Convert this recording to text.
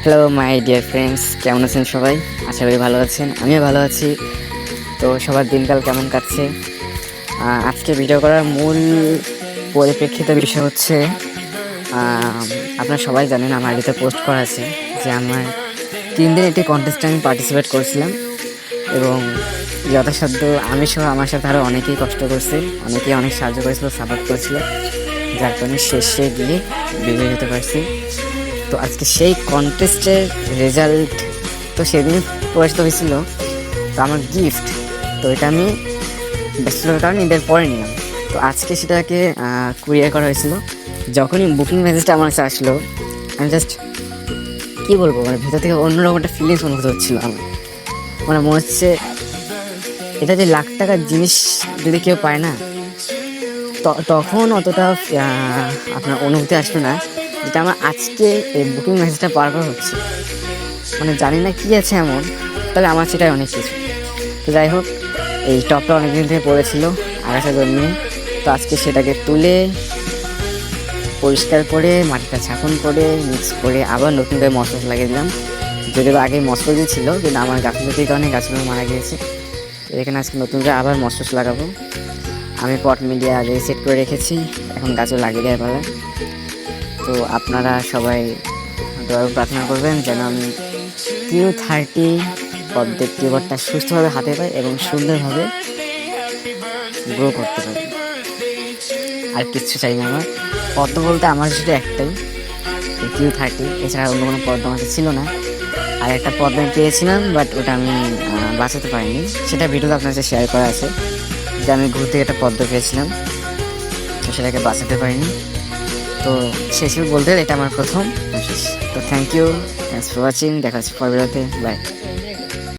Hello my dear friends, কেমন আছেন সবাই? আশা করি ভালো আছেন, আমিও ভালো আছি। তো সবার দিনকাল কেমন কাটছে? আজকে ভিডিও করার মূল পরিপ্রেক্ষিত বিষয় হচ্ছে, আপনারা সবাই জানেন আমার আইডিতে পোস্ট করা আছে যে আমার 3 দিন একটি কন্টেস্টে আমি পার্টিসিপেট করেছিলাম এবং যথাসাধ্য আমি সহ আমার সাথে আরও অনেকেই কষ্ট করছে, অনেকেই অনেক সাহায্য করেছিল, সাপোর্ট করেছিল, যার কারণে শেষে গিয়ে বিজয়ী হতে পারছি। তো আজকে সেই কন্টেস্টের রেজাল্ট তো সেদিন প্রকাশিত হয়েছিল। তো আমার গিফট, তো এটা আমি ব্যস্ততার কারণে ঈদের পরে নিলাম। তো আজকে সেটাকে কুরিয়ার করা হয়েছিল। যখনই বুকিং মেসেজটা আমার কাছে আসলো, আমি জাস্ট কী বলবো, মানে ভেতর থেকে অন্যরকম একটা ফিলিংস অনুভূত হচ্ছিল আমার। মানে মনে হচ্ছে এটা যে লাখ টাকার জিনিস যদি কেউ পায় না, তখন অতটা আপনার অনুভূতি আসলো না যেটা আমার আজকে এই বুকিং মেসেজটা বারবার হচ্ছে। মানে জানি না কী আছে এমন, তবে আমার সেটাই অনেক কিছু। তো যাই হোক, এই টপটা অনেকদিন থেকে পড়েছিল আগাছা জন্মে। তো আজকে সেটাকে তুলে পরিষ্কার করে মাটিটা ছাঁকন করে মিক্স করে আবার নতুন করে মশলা লাগিয়ে দিলাম। যদিও আগে মশলা দিয়ে ছিল, কিন্তু আমার গাছগুলোর কারণে গাছগুলো মারা গিয়েছে। তো এখানে আজকে নতুন করে আবার মশলা লাগাবো। আমি পট মিডিয়া আগে সেট করে রেখেছি, এখন গাছও লাগিয়ে দেওয়ার পালা। তো আপনারা সবাই দয়া প্রার্থনা করবেন যেন আমি Q30 পদ্মের টিউবারটা সুস্থভাবে হাতে পাই এবং সুন্দরভাবে গ্রো করতে পারি। আর কিচ্ছু চাই না আমার। পদ্ম বলতে আমার শুধু একটাই, Q30, এছাড়া অন্য কোনো পদ্ম আমার ছিল না। আর একটা পদ্ম পেয়েছিলাম, বাট ওটা আমি বাঁচাতে পারিনি। সেটা ভিডিওতে আপনার সাথে শেয়ার করা আছে যে আমি ঘুরতে একটা পদ্ম পেয়েছিলাম, তো সেটাকে বাঁচাতে পারিনি। তো শেষ বলতে এটা আমার প্রথম শেষ। তো থ্যাংকস ফর ওয়াচিং, দেখা হচ্ছে পরের ভিডিওতে, বাই।